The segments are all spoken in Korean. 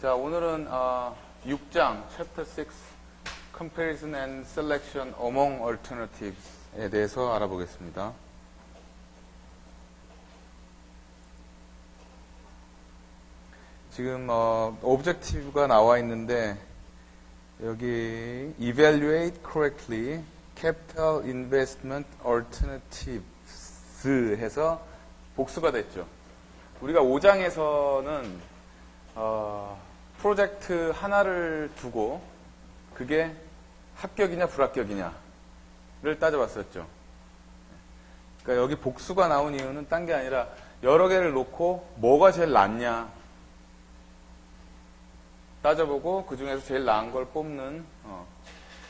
자, 오늘은 6장, Chapter 6, Comparison and Selection Among Alternatives에 대해서 알아보겠습니다. 지금 objective가 나와 있는데 여기 Evaluate correctly capital investment alternatives 해서 복수가 됐죠. 우리가 5장에서는 프로젝트 하나를 두고 그게 합격이냐 불합격이냐를 따져봤었죠. 그러니까 여기 복수가 나온 이유는 딴 게 아니라 여러 개를 놓고 뭐가 제일 낫냐 따져보고 그 중에서 제일 나은 걸 뽑는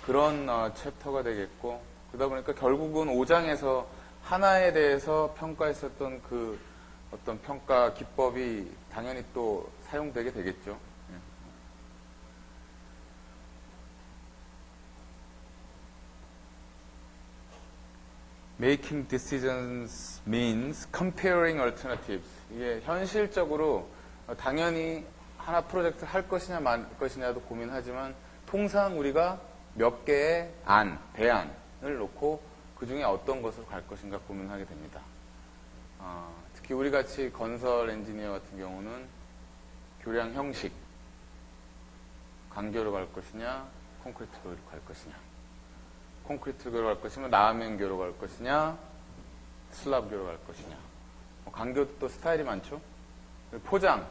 그런 챕터가 되겠고, 그러다 보니까 결국은 5장에서 하나에 대해서 평가했었던 그 어떤 평가 기법이 당연히 또 사용되게 되겠죠. Making decisions means comparing alternatives. 이게 현실적으로 당연히 하나 프로젝트 할 것이냐 말 것이냐도 고민하지만 통상 우리가 몇 개의 대안을 놓고 그 중에 어떤 것으로 갈 것인가 고민하게 됩니다. 특히 우리 같이 건설 엔지니어 같은 경우는 교량 형식, 강교로 갈 것이냐, 콘크리트로 갈 것이냐, 콘크리트로 갈 것이면 라면교로 갈 것이냐, 슬랍교로 갈 것이냐. 강교도 또 스타일이 많죠. 포장,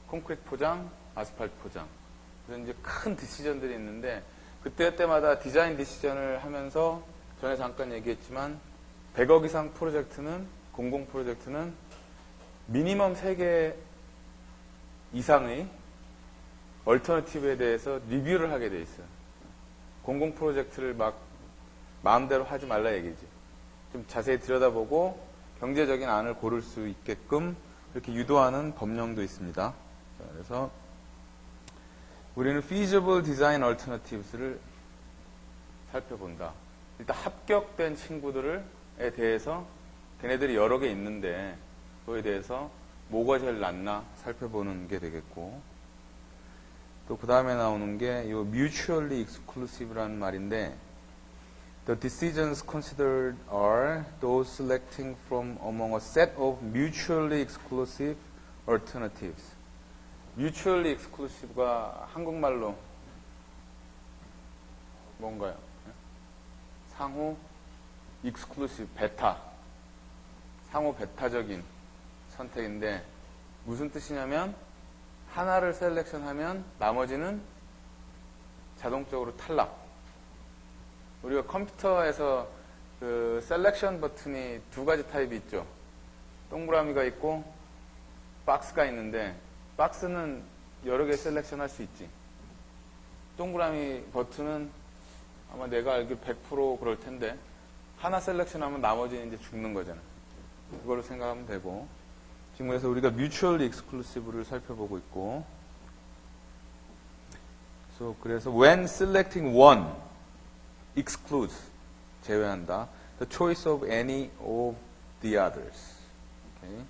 콘크리트 포장, 아스팔트 포장. 그래서 이제 큰 디시전들이 있는데 그때마다 디자인 디시전을 하면서 전에 잠깐 얘기했지만 100억 이상 프로젝트는 공공 프로젝트는 미니멈 3개 이상의 얼터너티브에 대해서 리뷰를 하게 돼 있어요. 공공 프로젝트를 막 마음대로 하지 말라 얘기지. 좀 자세히 들여다보고 경제적인 안을 고를 수 있게끔 이렇게 유도하는 법령도 있습니다. 그래서 우리는 feasible design alternatives를 살펴본다. 일단 합격된 친구들에 대해서 걔네들이 여러 개 있는데 그거에 대해서 뭐가 제일 낫나 살펴보는 게 되겠고, 또 그 다음에 나오는 게 이 mutually exclusive라는 말인데 the decisions considered are those selecting from among a set of mutually exclusive alternatives. mutually exclusive가 한국말로 뭔가요? 상호 exclusive, 베타, 상호 베타적인 선택인데 무슨 뜻이냐면 하나를 셀렉션하면 나머지는 자동적으로 탈락. 우리가 컴퓨터에서 그 셀렉션 버튼이 두 가지 타입이 있죠. 동그라미가 있고 박스가 있는데 박스는 여러 개 셀렉션 할 수 있지. 동그라미 버튼은 아마 내가 알기로 100% 그럴 텐데 하나 셀렉션 하면 나머지는 이제 죽는 거잖아. 그걸로 생각하면 되고, 지금 그래서 우리가 mutually exclusive를 살펴보고 있고, 그래서 when selecting one excludes, 제외한다, the choice of any of the others. Okay.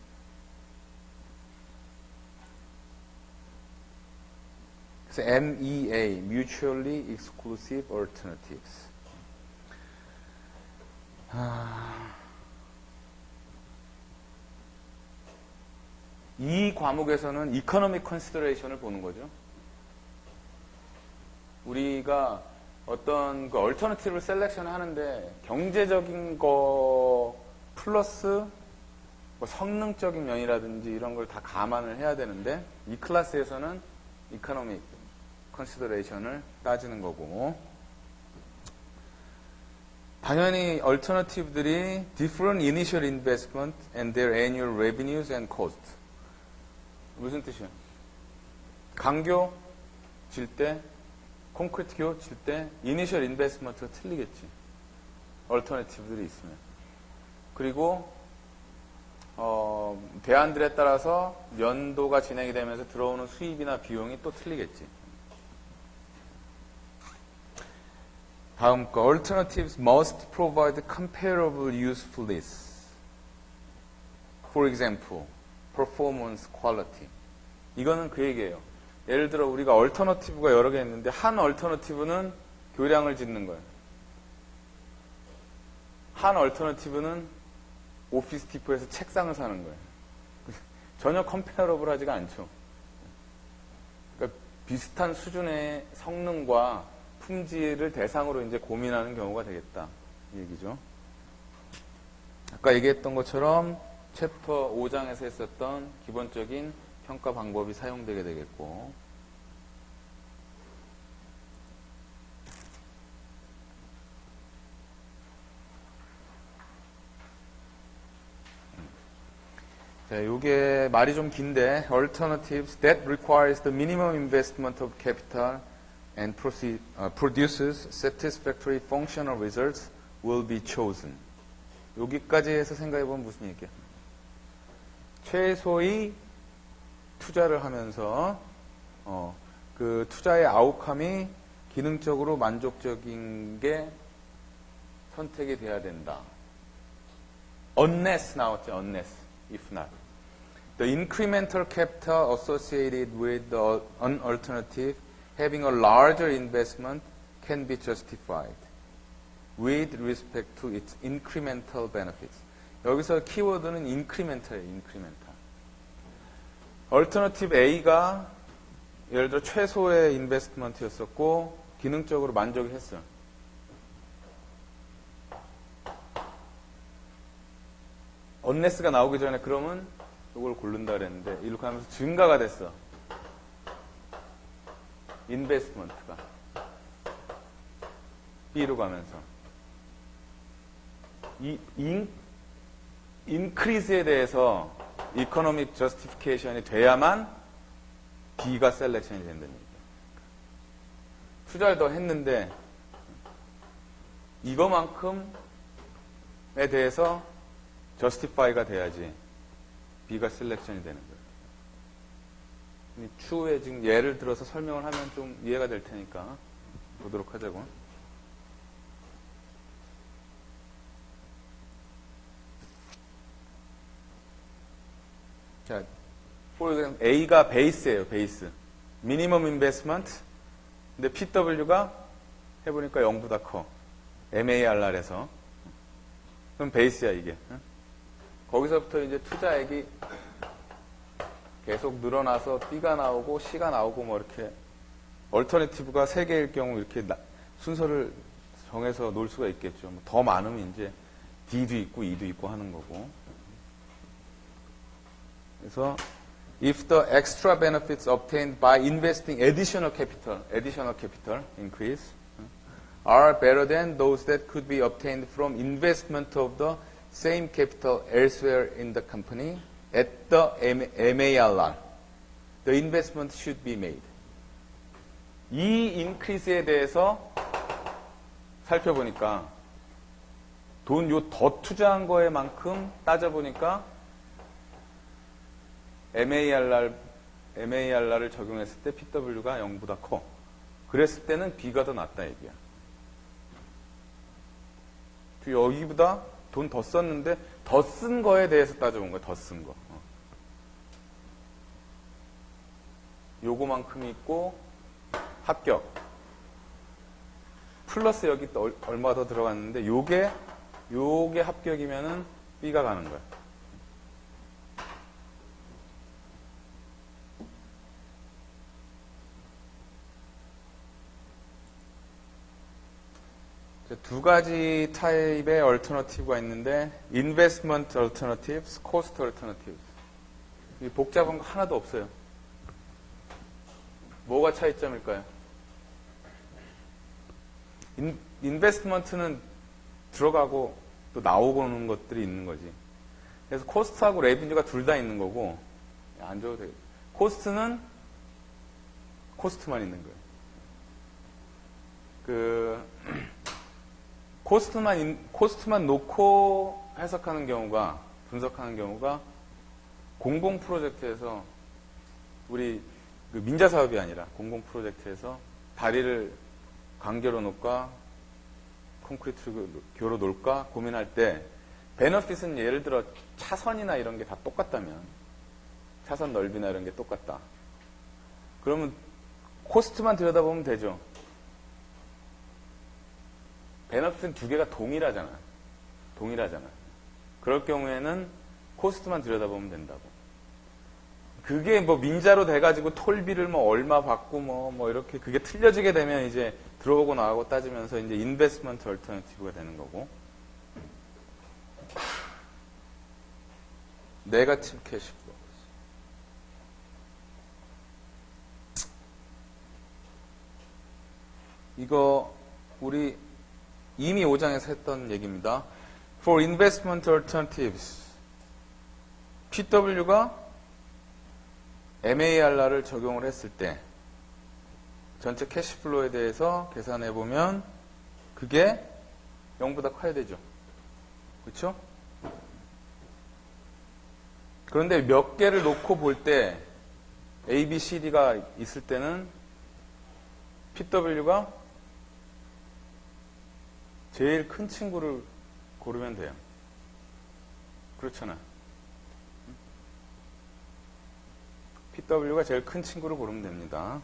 그래서 MEA, mutually exclusive alternatives. 이 과목에서는 economic consideration을 보는 거죠. 우리가 어떤 그 얼터너티브를 셀렉션 하는데 경제적인 거 플러스 뭐 성능적인 면이라든지 이런 걸 다 감안을 해야 되는데 이 클래스에서는 economic consideration을 따지는 거고, 당연히 얼터너티브들이 different initial investment and their annual revenues and cost. 무슨 뜻이야? 강교 질 때, 콘크리트교 질 때 이니셜 인베스트먼트가 틀리겠지. 얼터너티브들이 있으면. 그리고 대안들에 따라서 연도가 진행이 되면서 들어오는 수입이나 비용이 또 틀리겠지. 다음 거, alternatives must provide comparable usefulness. For example, performance quality. 이거는 그 얘기예요. 예를 들어 우리가 얼터너티브가 여러 개 있는데 한 얼터너티브는 교량을 짓는 거예요. 한 얼터너티브는 오피스 디포에서 책상을 사는 거예요. 전혀 컴페어러블하지가 않죠. 그러니까 비슷한 수준의 성능과 품질을 대상으로 이제 고민하는 경우가 되겠다. 이 얘기죠. 아까 얘기했던 것처럼 챕터 5장에서 했었던 기본적인 평가 방법이 사용되게 되겠고, 자, 요게 말이 좀 긴데, alternatives that requires the minimum investment of capital and produces satisfactory functional results will be chosen. 여기까지 해서 생각해보면 무슨 얘기야? 최소의 투자를 하면서 그 투자의 아웃컴이 기능적으로 만족적인 게 선택이 돼야 된다. Unless 나왔죠. Unless, if not. The incremental capital associated with an alternative having a larger investment can be justified with respect to its incremental benefits. 여기서 키워드는 incremental이에요. incremental. alternative A가 예를 들어 최소의 인베스트먼트였었고 기능적으로 만족을 했어요. 언레스가 나오기 전에 그러면 이걸 고른다 그랬는데 이렇게 하면서 증가가 됐어. 인베스트먼트가 B로 가면서 이 인크리즈에 대해서 이코노믹 저스티피케이션이 돼야만 B가 셀렉션이 된다는 얘기예요. 투자를 더 했는데 이거만큼에 대해서 저스티파이가 돼야지 B가 셀렉션이 되는 거예요. 추후에 지금 예를 들어서 설명을 하면 좀 이해가 될 테니까 보도록 하자고. 자, A가 베이스예요, 베이스. 미니멈 인베스트먼트. 근데 PW가 해보니까 0보다 커. MARR에서. 그럼 베이스야, 이게. 거기서부터 이제 투자액이 계속 늘어나서 B가 나오고 C가 나오고 뭐 이렇게 얼터네티브가 3개일 경우 이렇게 순서를 정해서 놓을 수가 있겠죠. 더 많으면 이제 D도 있고 E도 있고 하는 거고. 그래서 if the extra benefits obtained by investing additional capital increase are better than those that could be obtained from investment of the same capital elsewhere in the company at the MARR, the investment should be made. 이 increase에 대해서 살펴보니까 돈 요 더 투자한 거에 만큼 따져보니까 MARR을 적용했을 때 PW가 0보다 커. 그랬을 때는 B가 더 낫다 얘기야. 여기보다 돈 더 썼는데 더 쓴 거에 대해서 따져본 거야. 더 쓴 거. 요거만큼 있고 합격. 플러스 여기 또 얼마 더 들어갔는데 요게 합격이면은 B가 가는 거야. 두 가지 타입의 얼터너티브가 있는데 investment alternatives, cost alternatives. 복잡한 거 하나도 없어요. 뭐가 차이점일까요? 인베스트먼트는 들어가고 또 나오고 오는 것들이 있는 거지. 그래서 코스트하고 레비뉴가 둘 다 있는 거고 안 줘도 되겠다. 코스트는 코스트만 있는 거예요. 코스트만 놓고 해석하는 경우가, 분석하는 경우가 공공 프로젝트에서 우리 민자 사업이 아니라 공공 프로젝트에서 다리를 강교로 놓을까, 콘크리트 교로 놓을까 고민할 때 베너핏은 예를 들어 차선이나 이런 게 다 똑같다면 차선 넓이나 이런 게 똑같다. 그러면 코스트만 들여다보면 되죠. 베너핏은 두 개가 동일하잖아. 그럴 경우에는 코스트만 들여다보면 된다고. 그게 뭐 민자로 돼가지고 톨비를 뭐 얼마 받고 뭐 이렇게 그게 틀려지게 되면 이제 들어오고 나가고 따지면서 이제 인베스트먼트 얼터너티브가 되는 거고. 네거티브 캐시플로우. 이거 우리 이미 5장에서 했던 얘기입니다. For investment alternatives, PW가 MARR를 적용을 했을 때 전체 캐시플로우에 대해서 계산해 보면 그게 0보다 커야 되죠. 그렇죠? 그런데 몇 개를 놓고 볼 때 A, B, C, D가 있을 때는 PW가 제일 큰 친구를 고르면 돼요. 그렇잖아. PW가 제일 큰 친구를 고르면 됩니다.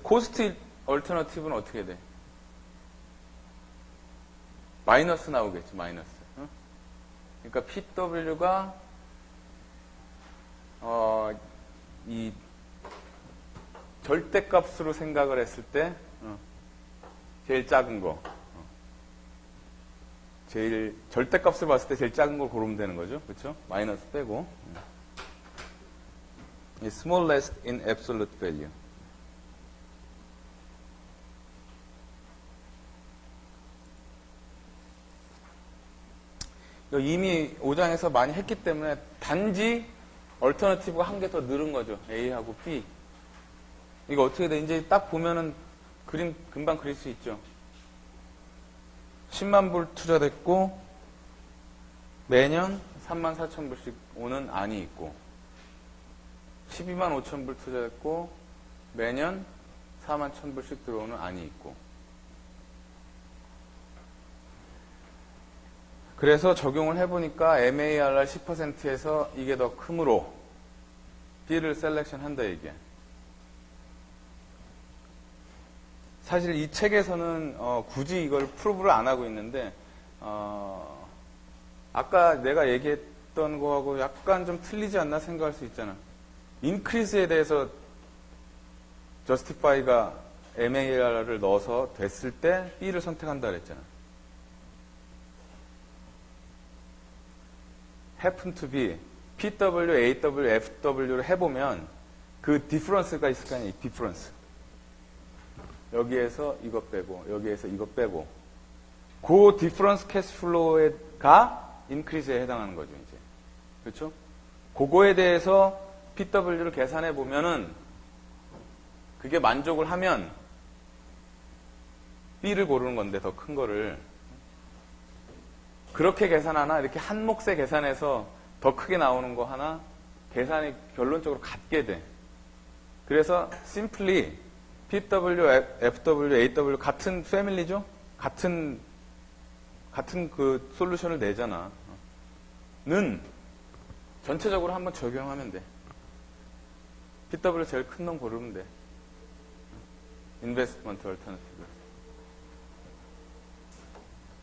코스트 얼터너티브는 어떻게 돼? 마이너스 나오겠지, 마이너스. 그러니까 PW가 이 절대값으로 생각을 했을 때 제일 작은 거. 제일 절대값을 봤을 때 제일 작은 걸 고르면 되는 거죠. 그렇죠? 마이너스 빼고. smallest in absolute value. 이미 5장에서 많이 했기 때문에 단지 얼터너티브가 한 개 더 늘은 거죠. A하고 B. 이거 어떻게 돼? 이제 딱 보면은 그림 금방 그릴 수 있죠. 10만 불 투자됐고 매년 3만 4천 불씩 오는 안이 있고 12만 5천 불 투자했고 매년 4만 1천 불씩 들어오는 안이 있고 그래서 적용을 해보니까 MARR 10%에서 이게 더 크므로 B를 셀렉션 한다 이게. 사실 이 책에서는 굳이 이걸 프로브를 안 하고 있는데 아까 내가 얘기했던 거하고 약간 좀 틀리지 않나 생각할 수 있잖아. 인크리스에 대해서 justify가 MARR을 넣어서 됐을 때 B를 선택한다 그랬잖아. happen to be PW, AW, FW를 해보면 그 디퍼런스가 있을 거 아니에요. 디퍼런스. 여기에서 이거 빼고 여기에서 이거 빼고 그 디퍼런스 캐시플로우가 인크리스에 해당하는 거죠. 이제. 그렇죠? 그거에 대해서 PW를 계산해 보면은 그게 만족을 하면 B를 고르는 건데 더 큰 거를 그렇게 계산하나 이렇게 한 몫에 계산해서 더 크게 나오는 거 하나 계산이 결론적으로 같게 돼. 그래서 simply PW, FW, AW 같은 패밀리죠? 같은 그 솔루션을 내잖아. 는 전체적으로 한번 적용하면 돼. PW 제일 큰 놈 고르면 돼. 인베스트먼트 얼터너티브.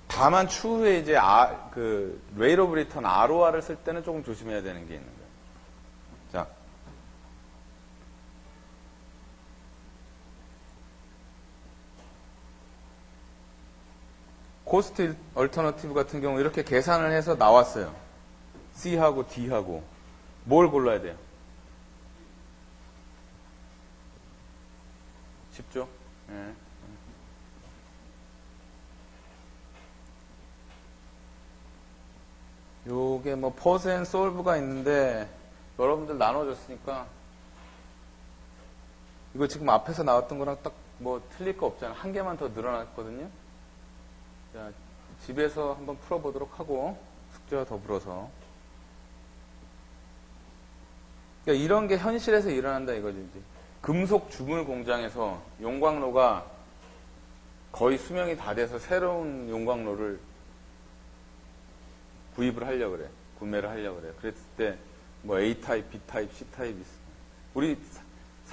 다만 추후에 이제 그 레이트 오브 리턴 ROR을 쓸 때는 조금 조심해야 되는 게 있는 거예요. 자. 코스트 얼터너티브 같은 경우 이렇게 계산을 해서 나왔어요. C하고 D하고 뭘 골라야 돼요? 쉽죠? 네. 요게 뭐 퍼스 앤 솔브가 있는데 여러분들 나눠줬으니까 이거 지금 앞에서 나왔던 거랑 딱 뭐 틀릴 거 없잖아요. 한 개만 더 늘어났거든요. 자, 집에서 한번 풀어보도록 하고 숙제와 더불어서 그러니까 이런 게 현실에서 일어난다 이거지. 이제. 금속 주물 공장에서 용광로가 거의 수명이 다 돼서 새로운 용광로를 구입을 하려고 그래. 구매를 하려고 그래. 그랬을 때 뭐 A타입, B타입, C타입 있어. 우리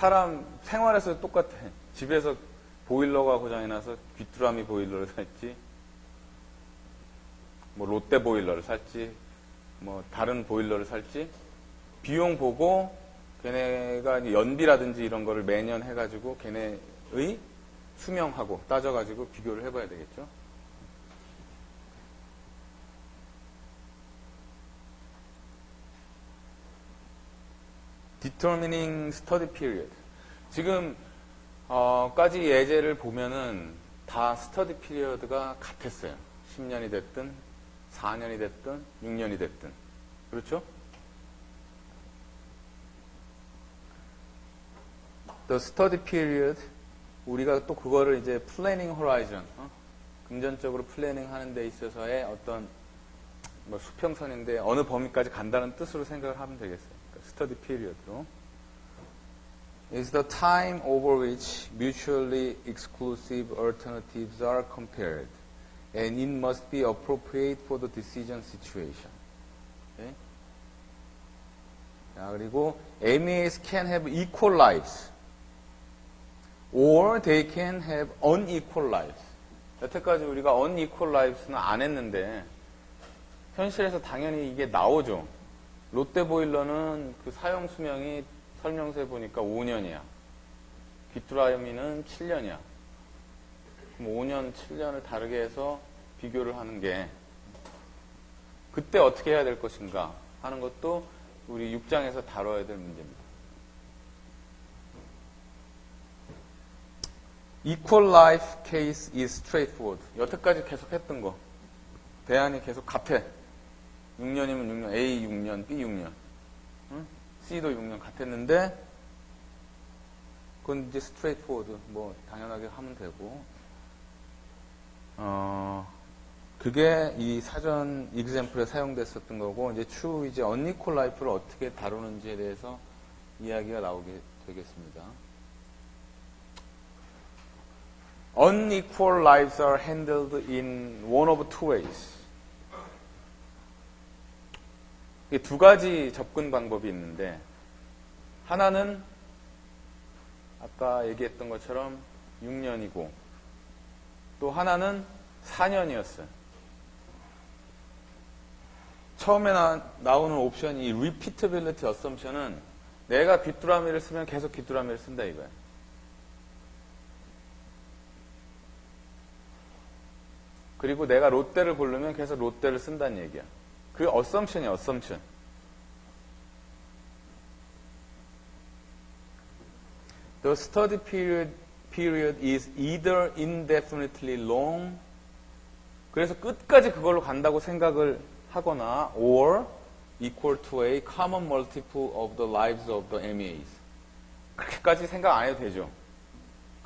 사람 생활에서 똑같아. 집에서 보일러가 고장이 나서 귀뚜라미 보일러를 살지, 뭐 롯데 보일러를 살지, 뭐 다른 보일러를 살지, 비용 보고 걔네가 연비라든지 이런 거를 매년 해가지고 걔네의 수명하고 따져가지고 비교를 해봐야 되겠죠. Determining study period. 지금 까지 예제를 보면은 다 스터디 피리어드가 같았어요. 10년이 됐든 4년이 됐든 6년이 됐든. 그렇죠? The study period, 우리가 또 그거를 이제 planning horizon, 금전적으로 플래닝 하는 데 있어서의 어떤 뭐 수평선인데 어느 범위까지 간다는 뜻으로 생각을 하면 되겠어요. 그러니까 study period로. is the time over which mutually exclusive alternatives are compared, and it must be appropriate for the decision situation. Okay? 자, 그리고 MEAs can have equal lives, or they can have unequal lives. 여태까지 우리가 unequal lives는 안 했는데 현실에서 당연히 이게 나오죠. 롯데보일러는 그 사용 수명이 설명서에 보니까 5년이야. 귀뚜라미는 7년이야. 그럼 5년, 7년을 다르게 해서 비교를 하는 게 그때 어떻게 해야 될 것인가 하는 것도 우리 6장에서 다뤄야 될 문제입니다. Equal life case is straightforward. 여태까지 계속 했던 거. 대안이 계속 같아. 6년이면 6년, A 6년, B 6년. 응? C도 6년 같았는데, 그건 이제 straightforward. 뭐, 당연하게 하면 되고. 그게 이 사전 example에 사용됐었던 거고, 이제 추후 이제 unequal life를 어떻게 다루는지에 대해서 이야기가 나오게 되겠습니다. Unequal lives are handled in one of two ways. 이게 두 가지 접근 방법이 있는데, 하나는 아까 얘기했던 것처럼 6년이고, 또 하나는 4년이었어요. 처음에 나오는 옵션이 이 repeatability assumption은 내가 귀뚜라미를 쓰면 계속 귀뚜라미를 쓴다 이거야. 그리고 내가 롯데를 고르면 계속 롯데를 쓴다는 얘기야. 그게 assumption이야, assumption. The study period is either indefinitely long, 그래서 끝까지 그걸로 간다고 생각을 하거나, or equal to a common multiple of the lives of the MEAs. 그렇게까지 생각 안 해도 되죠.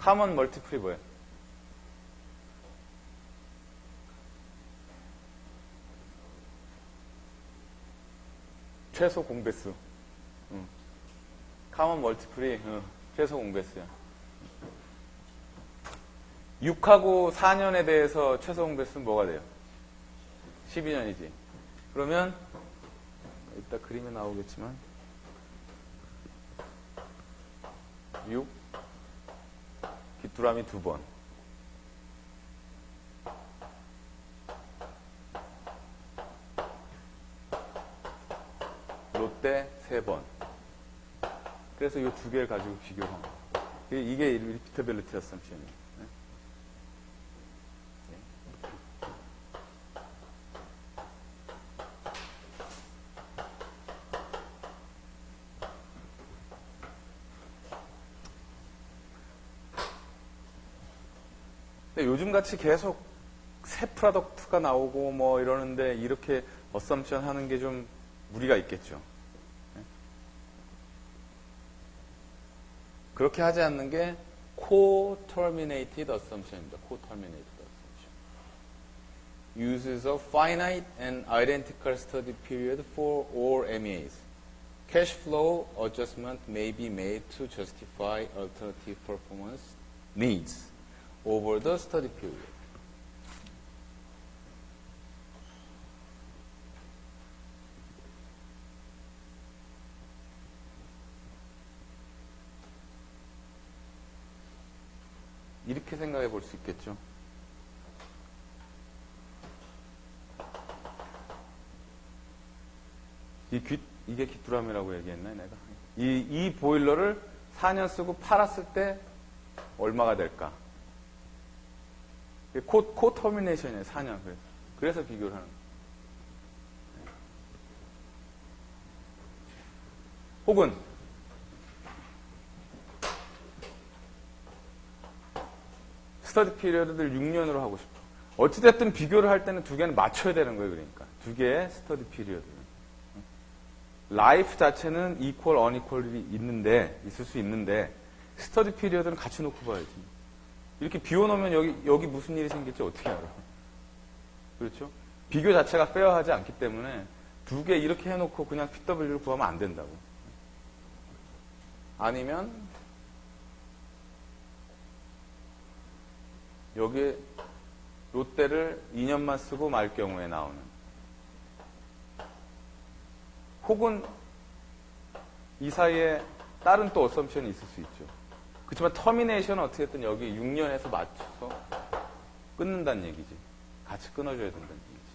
common multiple이 뭐예요? 최소 공배수. common multiple이 최소 공배수야. 6하고 4년에 대해서 최소 공배수는 뭐가 돼요? 12년이지. 그러면 이따 그림에 나오겠지만 6 귀뚜라미 2번, 롯데 3번. 그래서 이 두 개를 가지고 비교한 거예요. 이게 repeatability assumption이에요. 근데 요즘같이 계속 새 프로덕트가 나오고 뭐 이러는데 이렇게 어썸션 하는 게 좀 무리가 있겠죠. 그렇게 하지 않는 게 co-terminated assumption입니다. co-terminated assumption. Uses a finite and identical study period for all MEAs. Cash flow adjustment may be made to justify alternative performance needs over the study period. 이렇게 생각해 볼 수 있겠죠. 이게 귀뚜라미라고 얘기했나 내가? 이 보일러를 4년 쓰고 팔았을 때 얼마가 될까? 코 터미네이션이에요, 4년. 그래서 비교를 하는 거예요. 혹은 스터디 피리어드를 6년으로 하고 싶어. 어찌됐든 비교를 할 때는 두 개는 맞춰야 되는 거예요. 그러니까 두 개의 스터디 피리어드를. 라이프 자체는 이퀄, 어니퀄이 있을 수 있는데 스터디 피리어드는 같이 놓고 봐야지. 이렇게 비워놓으면 여기 무슨 일이 생길지 어떻게 알아? 그렇죠? 비교 자체가 페어하지 않기 때문에 두 개 이렇게 해놓고 그냥 PW를 구하면 안 된다고. 아니면 여기에 롯데를 2년만 쓰고 말 경우에 나오는, 혹은 이 사이에 다른 또 어썸션이 있을 수 있죠. 그렇지만 터미네이션은 어떻게든 여기 6년에서 맞춰서 끊는다는 얘기지. 같이 끊어줘야 된다는 얘기지.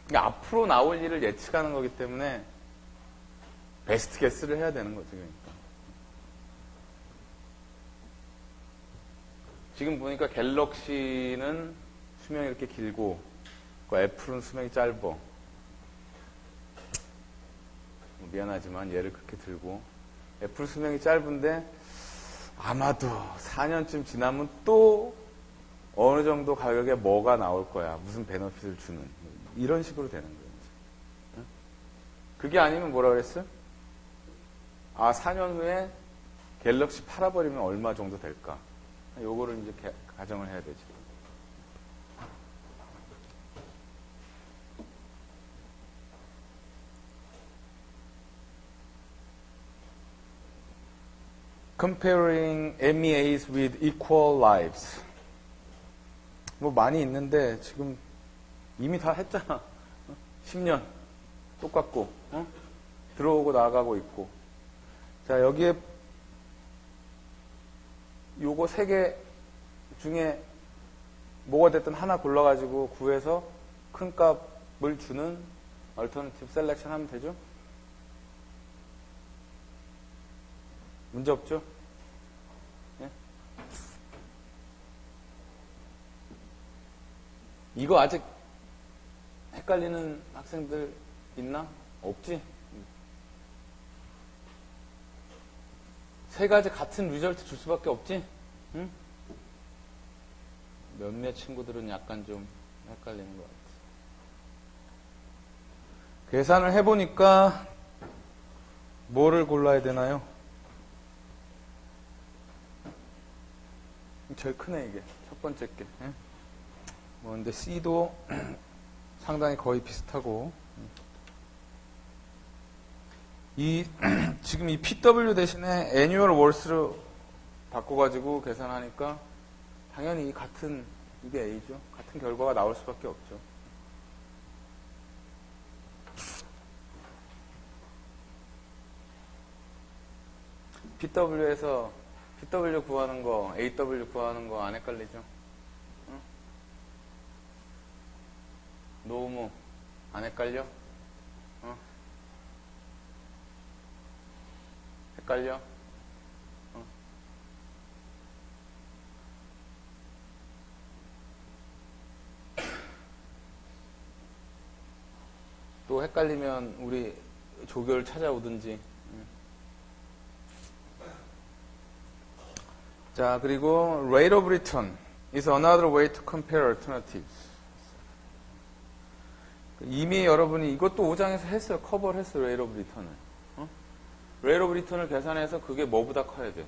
그러니까 앞으로 나올 일을 예측하는 거기 때문에 베스트 게스를 해야 되는 거죠. 그러니까. 지금 보니까 갤럭시는 수명이 이렇게 길고 애플은 수명이 짧어. 미안하지만 얘를 그렇게 들고 애플 수명이 짧은데 아마도 4년쯤 지나면 또 어느 정도 가격에 뭐가 나올 거야. 무슨 베너핏을 주는. 이런 식으로 되는 거예요. 그게 아니면 뭐라 그랬어? 4년 후에 갤럭시 팔아버리면 얼마 정도 될까? 요거를 이제 가정을 해야 되지. Comparing MEAs with equal lives. 뭐 많이 있는데 지금 이미 다 했잖아. 10년 똑같고 들어오고 나가고 있고. 자, 여기에 요거 3개 중에 뭐가 됐든 하나 골라가지고 구해서 큰 값을 주는 얼터너티브 셀렉션 하면 되죠? 문제 없죠? 예? 이거 아직 헷갈리는 학생들 있나? 없지? 3가지 같은 리절트 줄 수밖에 없지? 응? 몇몇 친구들은 약간 좀 헷갈리는 것 같아. 계산을 해보니까 뭐를 골라야 되나요? 제일 크네, 이게. 첫 번째 게. 뭐, 근데 C도 상당히 거의 비슷하고. 지금 이 PW 대신에 애뉴얼 월스로 바꿔가지고 계산하니까 당연히 이게 A죠. 같은 결과가 나올 수밖에 없죠. PW에서 PW 구하는 거, AW 구하는 거 안 헷갈리죠? 응? 노무 안 헷갈려? 어? 헷갈려? 어? 또 헷갈리면 우리 조교를 찾아오든지. 자, 그리고 rate of return is another way to compare alternatives. 이미 여러분이 이것도 5장에서 했어요. 커버를 했어요. rate of return을. rate of return을 계산해서 그게 뭐보다 커야 돼?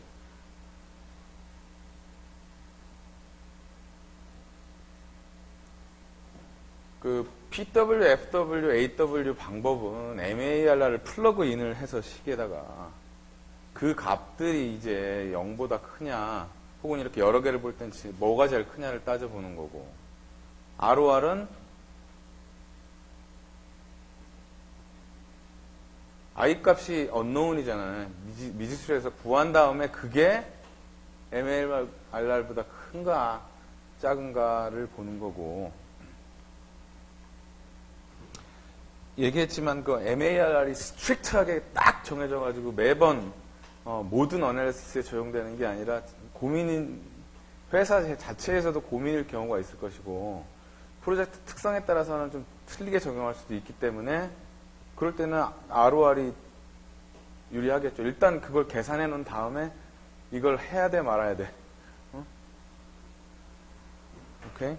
그 PW, FW, AW 방법은 MARR를 플러그인을 해서 식에다가 그 값들이 이제 0보다 크냐, 혹은 이렇게 여러 개를 볼 땐 뭐가 제일 크냐를 따져보는 거고, ROR은 I 값이 unknown이잖아요. 미지수에서 구한 다음에 그게 MARR보다 큰가 작은가를 보는 거고, 얘기했지만 그 MARR이 스트릭트하게 딱 정해져가지고 매번 모든 어널리시스에 적용되는 게 아니라 회사 자체에서도 고민일 경우가 있을 것이고, 프로젝트 특성에 따라서는 좀 틀리게 적용할 수도 있기 때문에 그럴 때는 ROR이 유리하겠죠. 일단 그걸 계산해 놓은 다음에 이걸 해야 돼 말아야 돼. 오케이?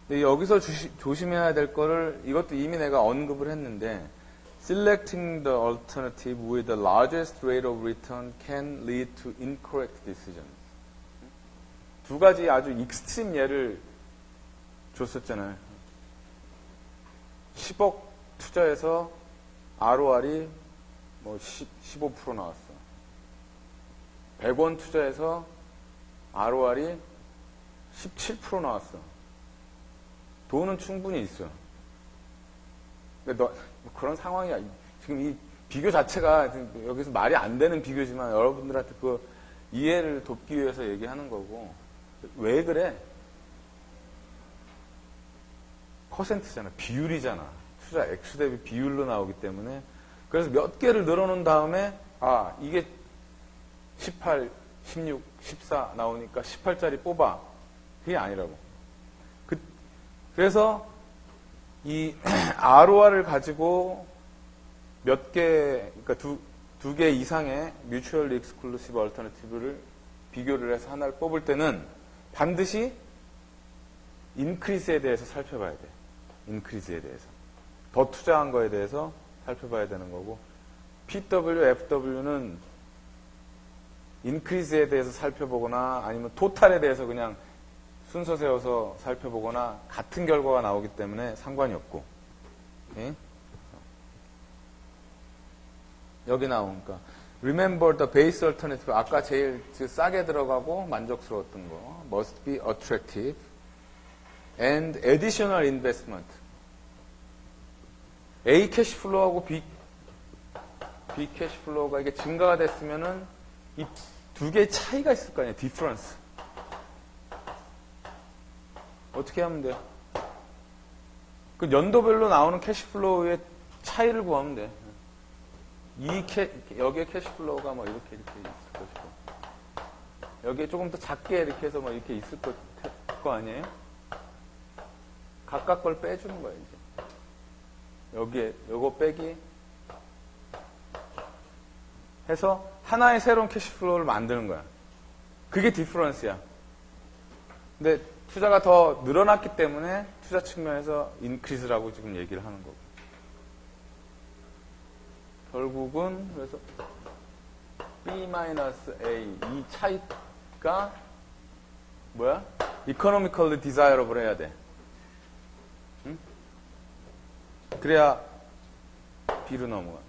근데 여기서 조심해야 될 거를, 이것도 이미 내가 언급을 했는데, Selecting the alternative with the largest rate of return can lead to incorrect decisions. 두 가지 아주 익스트림 예를 줬었잖아요. 10억 투자해서 ROR이 뭐 15% 나왔어. 100원 투자해서 ROR이 17% 나왔어. 돈은 충분히 있어. 근데 그런 상황이야. 지금 이 비교 자체가 지금 여기서 말이 안 되는 비교지만 여러분들한테 그 이해를 돕기 위해서 얘기하는 거고. 왜 그래? 퍼센트잖아. 비율이잖아. 투자 액수 대비 비율로 나오기 때문에. 그래서 몇 개를 늘어놓은 다음에 이게 18, 16, 14 나오니까 18짜리 뽑아. 그게 아니라고. 그래서 이 ROR을 가지고 몇 개, 그러니까 두 개 이상의 뮤추얼리 익스클루시브 얼터너티브를 비교를 해서 하나를 뽑을 때는 반드시 인크리스에 대해서 살펴봐야 돼. 인크리스에 대해서. 더 투자한 거에 대해서 살펴봐야 되는 거고, PW, FW는 인크리스에 대해서 살펴보거나 아니면 토탈에 대해서 그냥 순서 세워서 살펴보거나 같은 결과가 나오기 때문에 상관이 없고. 오케이? 여기 나오니까 Remember the base alternative. 아까 제일 싸게 들어가고 만족스러웠던 거. Must be attractive and additional investment. A 캐시플로우하고 B 캐시플로우가 이게 증가가 됐으면은 이 두 개의 차이가 있을 거 아니에요. 디퍼런스. 어떻게 하면 돼요? 그 연도별로 나오는 캐시플로우의 차이를 구하면 돼. 여기에 캐시플로우가 뭐 이렇게 있을 것이고, 여기에 조금 더 작게 이렇게 해서 뭐 이렇게 있을 거 아니에요? 각각 걸 빼주는 거예요, 이제. 여기에, 요거 빼기 해서 하나의 새로운 캐시플로우를 만드는 거야. 그게 디퍼런스야. 근데 투자가 더 늘어났기 때문에 투자 측면에서 인크리스라고 지금 얘기를 하는 거고. 결국은 그래서 B-A 이 차이가 뭐야? economically desirable 해야 돼. 응? 그래야 B로 넘어가.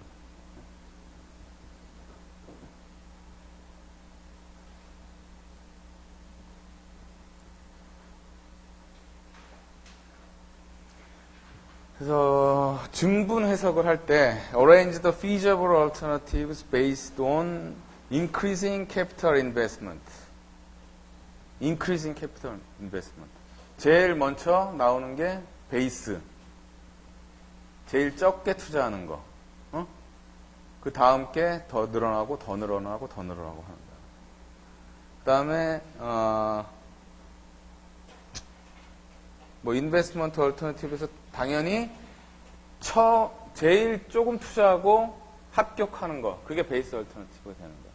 그래서 증분 해석을 할 때 arrange the feasible alternatives based on increasing capital investment. increasing capital investment. 제일 먼저 나오는 게 베이스. 제일 적게 투자하는 거. 그 다음 게 더 늘어나고 더 늘어나고 더 늘어나고 하는 거야. 그 다음에 뭐 인베스트먼트 얼터너티브에서 당연히 제일 조금 투자하고 합격하는 거, 그게 베이스 얼터너티브가 되는 거야.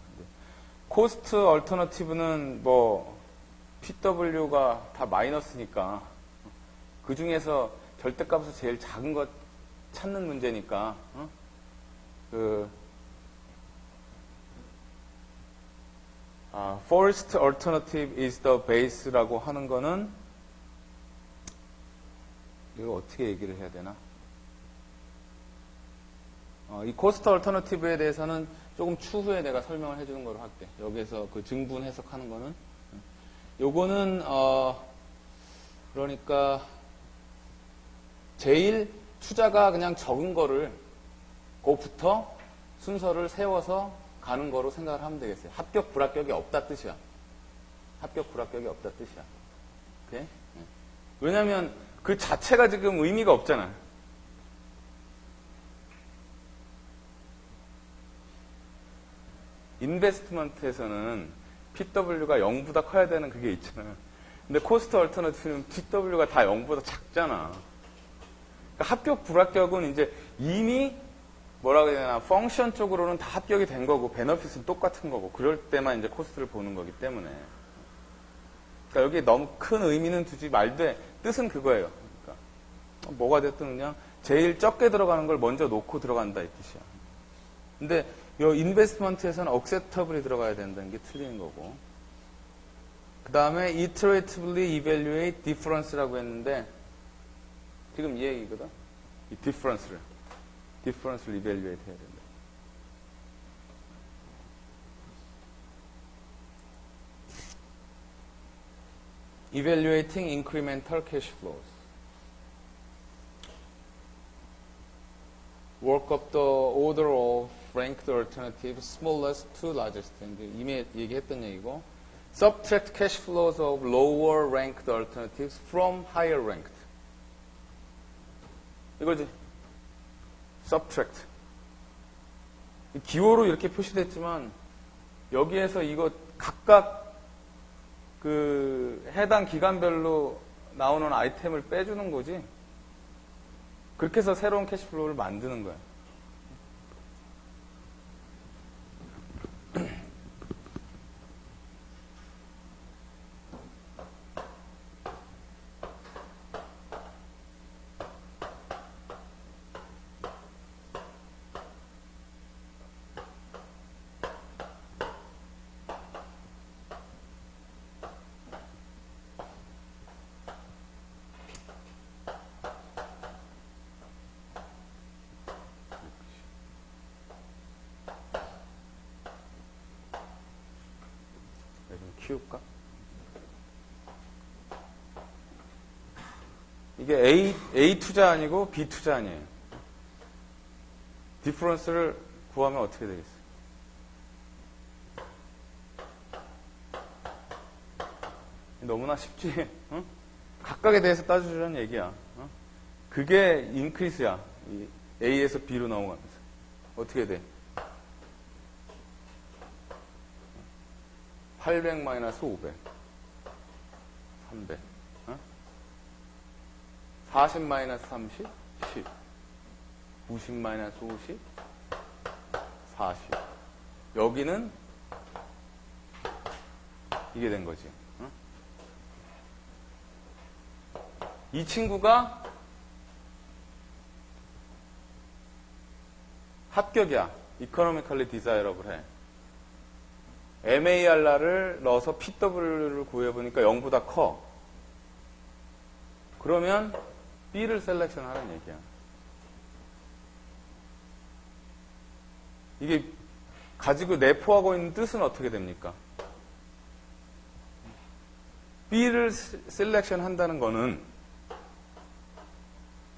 코스트 얼터너티브는 뭐 PW가 다 마이너스니까 그 중에서 절대값에서 제일 작은 거 찾는 문제니까 first alternative is the base라고 하는 거는 이거 어떻게 얘기를 해야 되나? 이 코스트 얼터너티브에 대해서는 조금 추후에 내가 설명을 해주는 걸로 할게. 여기에서 그 증분 해석하는 거는. 요거는, 그러니까, 제일 투자가 그냥 적은 거를 그거부터 순서를 세워서 가는 거로 생각을 하면 되겠어요. 합격, 불합격이 없다 뜻이야. 합격, 불합격이 없다 뜻이야. 오케이? 네. 왜냐면 그 자체가 지금 의미가 없잖아. 인베스트먼트에서는 PW가 0보다 커야 되는 그게 있잖아. 근데 코스트 얼터너티브는 PW가 다 0보다 작잖아. 그러니까 합격, 불합격은 이제 이미 뭐라고 해야 되나, 펑션 쪽으로는 다 합격이 된 거고, 베너핏은 똑같은 거고, 그럴 때만 이제 코스트를 보는 거기 때문에. 그러니까 여기에 너무 큰 의미는 두지 말되, 뜻은 그거예요. 그러니까 뭐가 됐든 그냥 제일 적게 들어가는 걸 먼저 놓고 들어간다 이 뜻이야. 근데 이 인베스트먼트에서는 acceptably 들어가야 된다는 게 틀린 거고. 그 다음에 iteratively evaluate difference라고 했는데, 지금 이 얘기거든? 이 difference를 evaluate 해야 된다. evaluating incremental cash flows. work up the order of ranked alternatives, smallest to largest. 이제 이미 얘기했던 얘기고. subtract cash flows of lower ranked alternatives from higher ranked. 이거지. subtract. 기호로 이렇게 표시됐지만 여기에서 이거 각각 그 해당 기간별로 나오는 아이템을 빼주는 거지. 그렇게 해서 새로운 캐시플로우를 만드는 거야. 키울까? 이게 A 투자 아니고 B 투자 아니에요. 디퍼런스를 구하면 어떻게 되겠어요? 너무나 쉽지? 어? 각각에 대해서 따져주라는 얘기야. 어? 그게 인크리스야. A에서 B로 넘어가면서. 어떻게 돼? 800 마이너스 500. 300. 어? 40 마이너스 30. 10. 90 마이너스 50. 40. 여기는 이게 된 거지. 어? 이 친구가 합격이야. economically desirable 해. MARR를 넣어서 PW를 구해보니까 0보다 커. 그러면 B를 셀렉션 하는 얘기야. 이게 가지고 내포하고 있는 뜻은 어떻게 됩니까? B를 셀렉션 한다는 거는,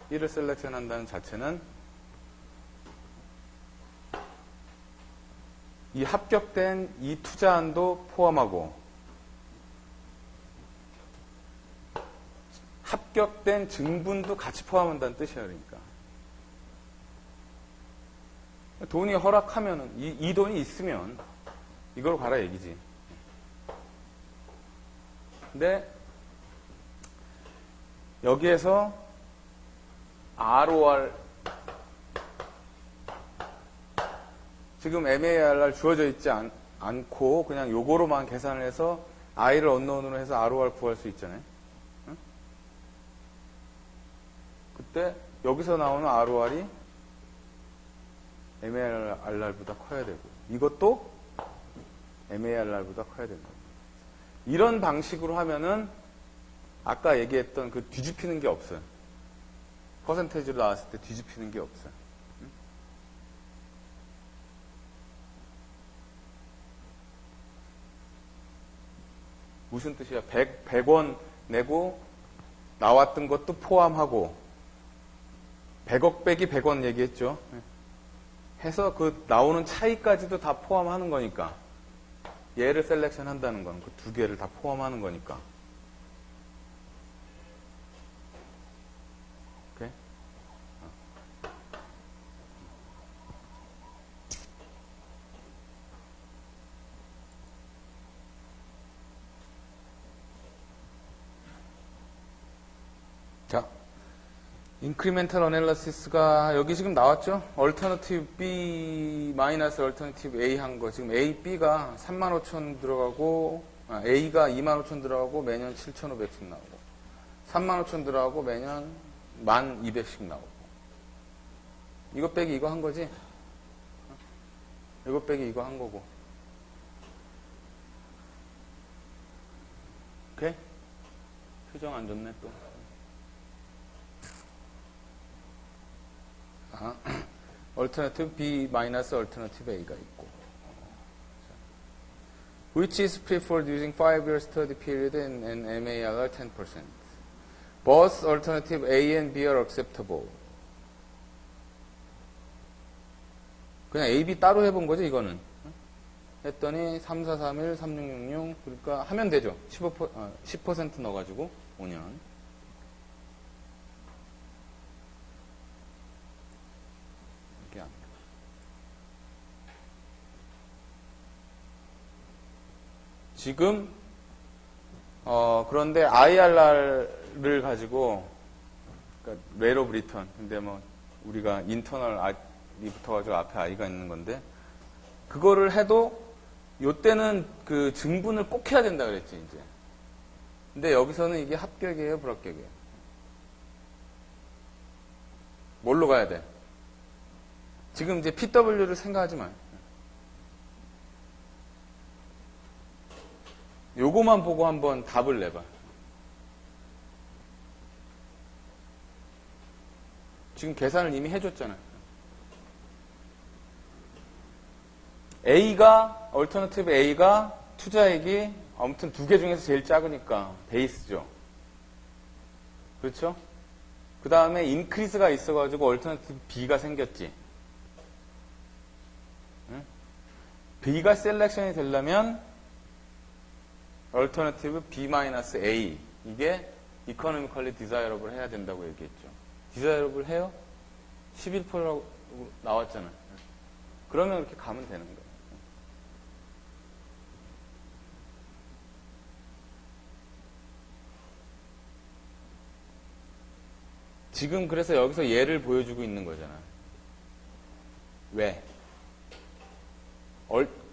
B를 셀렉션 한다는 자체는 이 합격된 이 투자안도 포함하고 합격된 증분도 같이 포함한다는 뜻이야. 그러니까 돈이 허락하면은 이 돈이 있으면 이걸 가라 얘기지. 근데 여기에서 ROR 지금 MARR 주어져 있지 않고 그냥 요거로만 계산을 해서 I를 언노운으로 해서 ROR 구할 수 있잖아요. 응? 그때 여기서 나오는 ROR이 MARR보다 커야 되고 이것도 MARR보다 커야 된다. 이런 방식으로 하면은 아까 얘기했던 그 뒤집히는 게 없어요. 퍼센테이지로 나왔을 때 뒤집히는 게 없어요. 무슨 뜻이야? 100원 내고 나왔던 것도 포함하고 100억 빼기 100원 얘기했죠. 해서 그 나오는 차이까지도 다 포함하는 거니까. 얘를 셀렉션 한다는 건 그 두 개를 다 포함하는 거니까. 오케이? 자, 인크리멘탈 어널리시스가 여기 지금 나왔죠? 얼터너티브 B 마이너스 얼터너티브 A 한 거. 지금 A, B가 35,000 들어가고, A가 25,000 들어가고 매년 7,500씩 나오고, 35,000 들어가고 매년 1,200씩 나오고. 이거 빼기 이거 한 거지? 이거 빼기 이거 한 거고. 오케이? 표정 안 좋네 또. alternative B 마이너스 alternative A가 있고. Which is preferred using 5-year study period and MARR 10%. Both alternative A and B are acceptable. 그냥 A, B 따로 해본 거죠, 이거는. 했더니 3431, 3666, 그러니까 하면 되죠. 10% 넣어가지고 5년. 지금 그런데 IRR을 가지고 그러니까 rate of return 근데 뭐 우리가 인터널 I이 붙어가지고 앞에 I가 있는 건데 그거를 해도 요때는 그 증분을 꼭 해야 된다 그랬지 이제. 근데 여기서는 이게 합격이에요, 불합격이에요? 뭘로 가야 돼? 지금 이제 PW를 생각하지 마요. 요거만 보고 한번 답을 내봐. 지금 계산을 이미 해줬잖아요. A가, 얼터너티브 A가 투자액이 아무튼 두 개 중에서 제일 작으니까 베이스죠. 그렇죠? 그 다음에 인크리스가 있어가지고 얼터너티브 B가 생겼지. 응? B가 셀렉션이 되려면 얼터너티브 B-A 이게 economically desirable 해야 된다고 얘기했죠. desirable 해요? 11%라고 나왔잖아요. 그러면 이렇게 가면 되는 거예요. 지금 그래서 여기서 얘를 보여주고 있는 거잖아. 왜?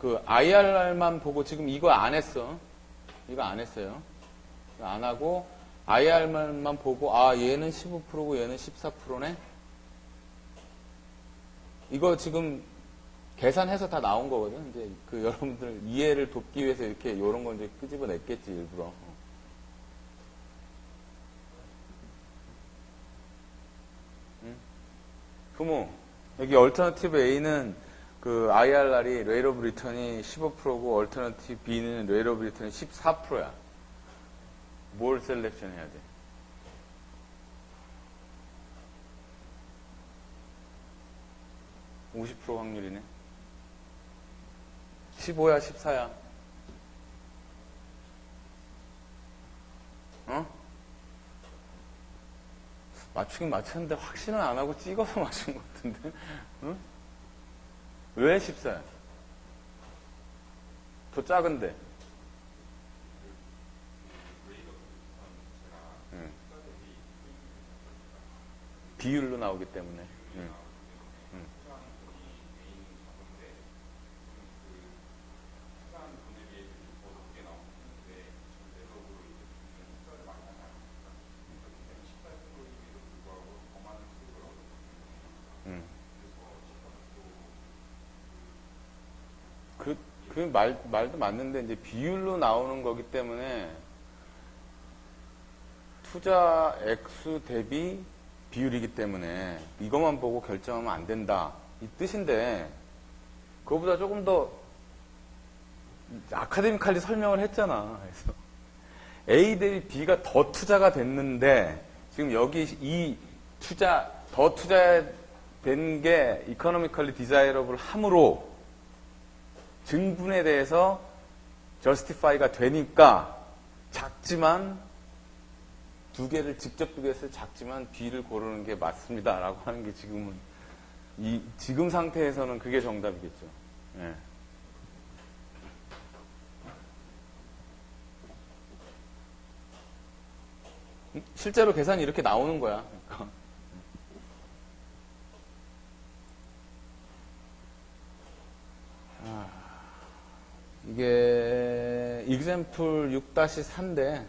그 IRR만 보고 지금 이거 안 했어. 이거 안 했어요. 안 하고 IR만 보고 아 얘는 15%고 얘는 14%네. 이거 지금 계산해서 다 나온 거거든. 이제 그 여러분들 이해를 돕기 위해서 이렇게 이런 거 이제 끄집어냈겠지 일부러. 응? 그럼 여기 얼터너티브 A는 그 IRR이 rate of return이 15%고 얼터너티브 B는 rate of return이 14%야. 뭘 셀렉션 해야 돼? 50% 확률이네. 15야, 14야? 어? 맞추긴 맞췄는데 확신은 안 하고 찍어서 맞춘 것 같은데? 응? 왜 14야? 더 작은데. 응. 비율로 나오기 때문에. 응. 응. 그 말도 맞는데 이제 비율로 나오는 거기 때문에 투자 액수 대비 비율이기 때문에 이것만 보고 결정하면 안 된다 이 뜻인데 그거보다 조금 더 아카데미칼리 설명을 했잖아. 그래서 A 대비 B가 더 투자가 됐는데 지금 여기 이 투자 더 투자된 게 economically desirable 함으로 증분에 대해서 justify가 되니까 작지만 두 개를 직접 비교했을 때 작지만 B를 고르는 게 맞습니다. 라고 하는 게 지금은 지금 상태에서는 그게 정답이겠죠. 예. 실제로 계산이 이렇게 나오는 거야. 그러니까. 이게 example 6-4인데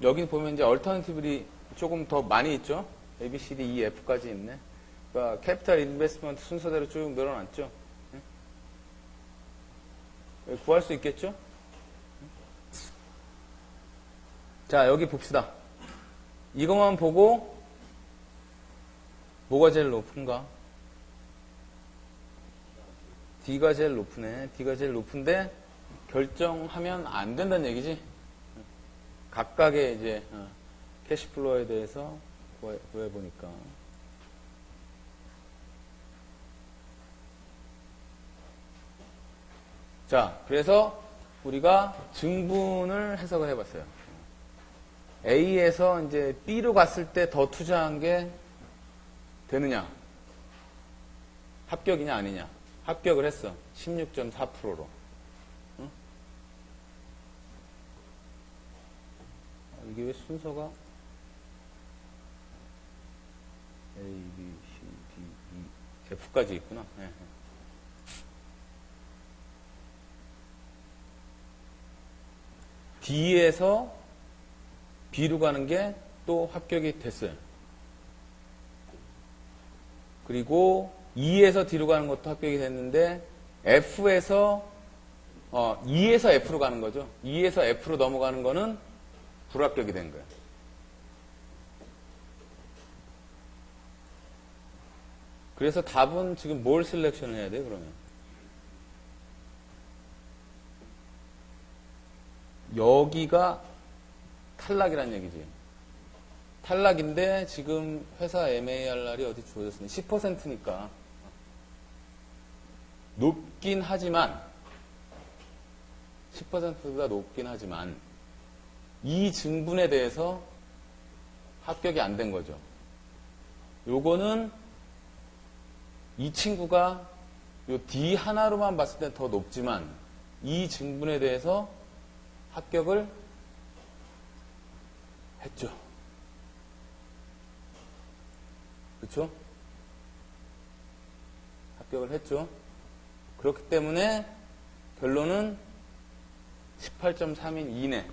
여기 보면 이제 alternative이 조금 더 많이 있죠. A, B, C, D, E, F까지 있네. 그러니까 캐피탈 인베스트먼트 순서대로 쭉 늘어났죠. 구할 수 있겠죠? 자, 여기 봅시다. 이것만 보고 뭐가 제일 높은가? D가 제일 높으네. D가 제일 높은데 결정하면 안 된다는 얘기지. 각각의 이제 캐시플로우에 대해서 구해보니까. 자, 그래서 우리가 증분을 해석을 해봤어요. A에서 이제 B로 갔을 때 더 투자한 게 되느냐? 합격이냐 아니냐? 합격을 했어. 16.4%로. 응? 이게 왜 순서가 A, B, C, D, E, F까지 있구나. 네. D에서 B로 가는 게 또 합격이 됐어요. 그리고 E에서 D로 가는 것도 합격이 됐는데 F에서 E에서 F로 가는 거죠. E에서 F로 넘어가는 거는 불합격이 된 거예요. 그래서 답은 지금 뭘 셀렉션을 해야 돼요, 그러면? 여기가 탈락이란 얘기지. 탈락인데 지금 회사 MARR이 어디 주어졌으니 10%니까 높긴 하지만 10%보다 높긴 하지만 이 증분에 대해서 합격이 안 된 거죠. 요거는 이 친구가 요 D 하나로만 봤을 때 더 높지만 이 증분에 대해서 합격을 했죠. 그렇죠? 합격을 했죠. 그렇기 때문에 결론은 18.3인 2네.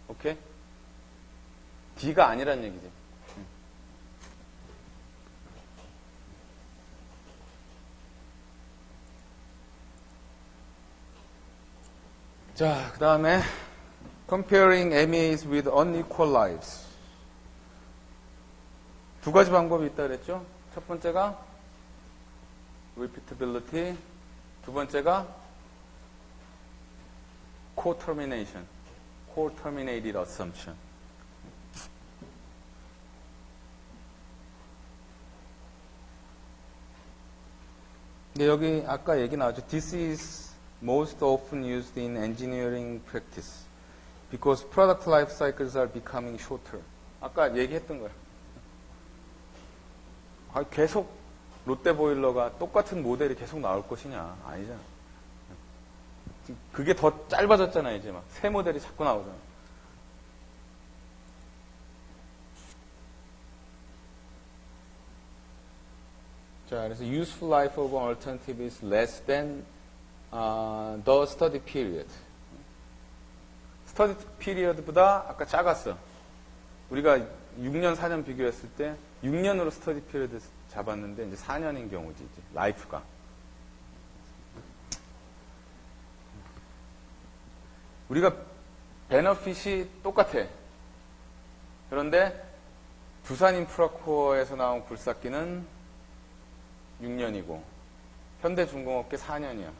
오케이? D가 아니란 얘기지. 자, 그 다음에 comparing MEAs with unequal lives. 두 가지 방법이 있다 그랬죠? 첫 번째가 repeatability, 두 번째가 co-termination, co-terminated assumption. 근데 여기 아까 얘기 나왔죠. This is most often used in engineering practice because product life cycles are becoming shorter. 아까 얘기했던 거야. 계속 롯데보일러가 똑같은 모델이 계속 나올 것이냐? 아니잖아. 그게 더 짧아졌잖아, 이제 막. 새 모델이 자꾸 나오잖아. 자, 그래서 useful life of an alternative is less than the study period. 스터디 피리어드보다 아까 작았어. 우리가 6년, 4년 비교했을 때 6년으로 스터디 피리어드 잡았는데 이제 4년인 경우지, 이제 라이프가. 우리가 베너핏이 똑같아. 그런데 두산인프라코어에서 나온 굴삭기는 6년이고 현대중공업계 4년이야.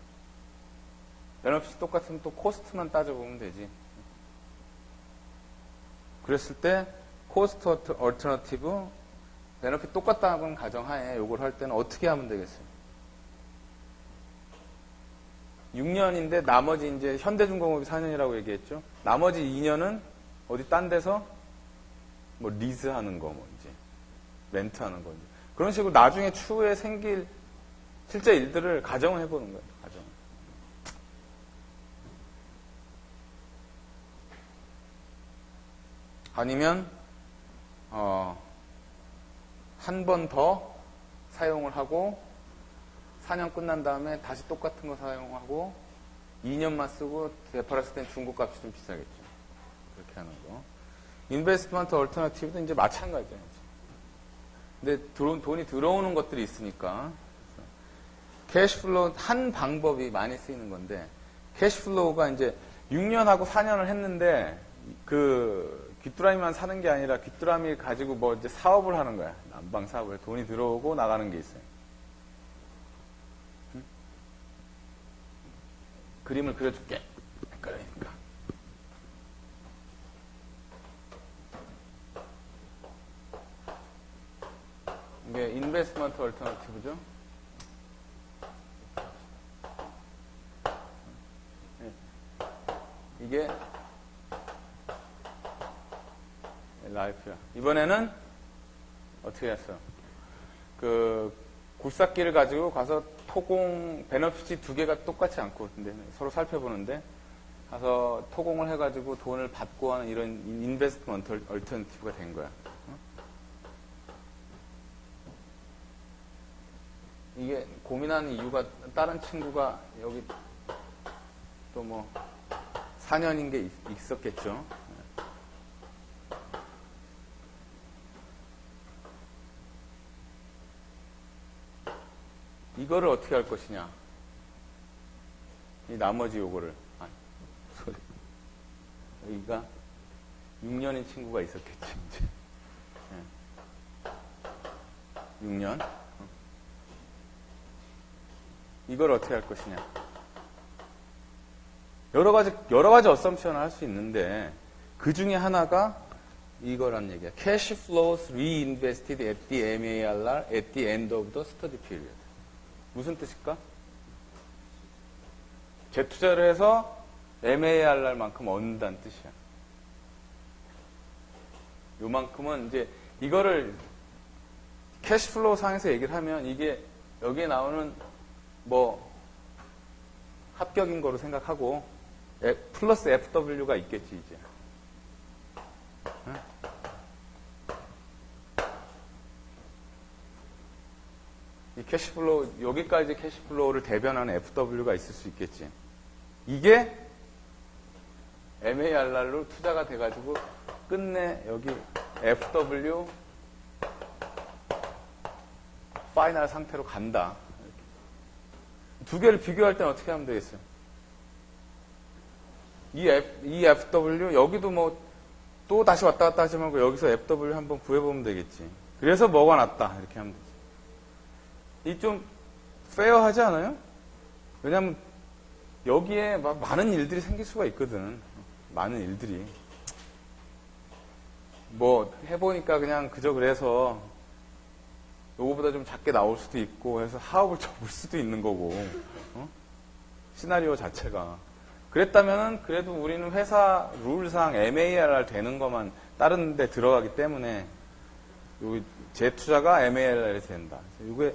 베너핏이 똑같으면 또 코스트만 따져보면 되지. 그랬을 때 포스트 얼터너티브 베너핏 똑같다는 가정하에 요걸 할 때는 어떻게 하면 되겠어요? 6년인데 나머지 이제 현대중공업이 4년이라고 얘기했죠. 나머지 2년은 어디 딴 데서 뭐 리즈하는 거, 뭐 이제 렌트하는 거, 이제 그런 식으로 나중에 추후에 생길 실제 일들을 가정을 해보는 거예요. 가정. 아니면 한 번 더 사용을 하고 4년 끝난 다음에 다시 똑같은 거 사용하고 2년만 쓰고 되팔았을 땐 중고 값이 좀 비싸겠죠. 그렇게 하는 거. 인베스트먼트 얼터너티브도 이제 마찬가지예요. 근데 돈이 들어오는 것들이 있으니까 캐시플로우 한 방법이 많이 쓰이는 건데 캐시플로우가 이제 6년하고 4년을 했는데 그 귀뚜라미만 사는 게 아니라 귀뚜라미 가지고 뭐 이제 사업을 하는 거야. 난방 사업을. 돈이 들어오고 나가는 게 있어요. 응? 그림을 그려줄게. 그러니까. 이게 인베스트먼트 얼터너티브죠. 이게 라이프야. 이번에는 어떻게 했어요? 그 굴삭기를 가지고 가서 토공 베너핏이 두 개가 똑같지 않고 근데 서로 살펴보는데 가서 토공을 해가지고 돈을 받고 하는 이런 인베스트먼트 얼터너티브가 된 거야. 이게 고민하는 이유가 다른 친구가 여기 또 뭐 4년인 게 있었겠죠. 이거를 어떻게 할 것이냐. 이 나머지 요거를. 소리. 여기가 6년인 친구가 있었겠지, 이제. 6년. 이걸 어떻게 할 것이냐. 여러 가지 어썸션을 할 수 있는데, 그 중에 하나가 이거란 얘기야. Cash flows reinvested at the MARR at the end of the study period. 무슨 뜻일까? 재투자를 해서 MARR만큼 얻는다는 뜻이야. 요만큼은 이제 이거를 캐시플로우 상에서 얘기를 하면 이게 여기에 나오는 뭐 합격인 거로 생각하고 플러스 FW가 있겠지 이제. 응? 이 캐시플로우, 여기까지 캐시플로우를 대변하는 FW가 있을 수 있겠지. 이게 MARR로 투자가 돼가지고 끝내 여기 FW 파이널 상태로 간다. 두 개를 비교할 때는 어떻게 하면 되겠어요? 이 FW, 여기도 뭐 또 다시 왔다 갔다 하지 말고 여기서 FW 한번 구해보면 되겠지. 그래서 뭐가 낫다. 이렇게 하면 되지. 이 좀 페어하지 않아요? 왜냐면 여기에 막 많은 일들이 생길 수가 있거든. 많은 일들이. 뭐 해보니까 그냥 그저 그래서 요거보다 좀 작게 나올 수도 있고 해서 하업을 접을 수도 있는 거고. 시나리오 자체가. 그랬다면은 그래도 우리는 회사 룰상 MARR 되는 것만 다른 데 들어가기 때문에 요 재투자가 MARR이 된다. 이게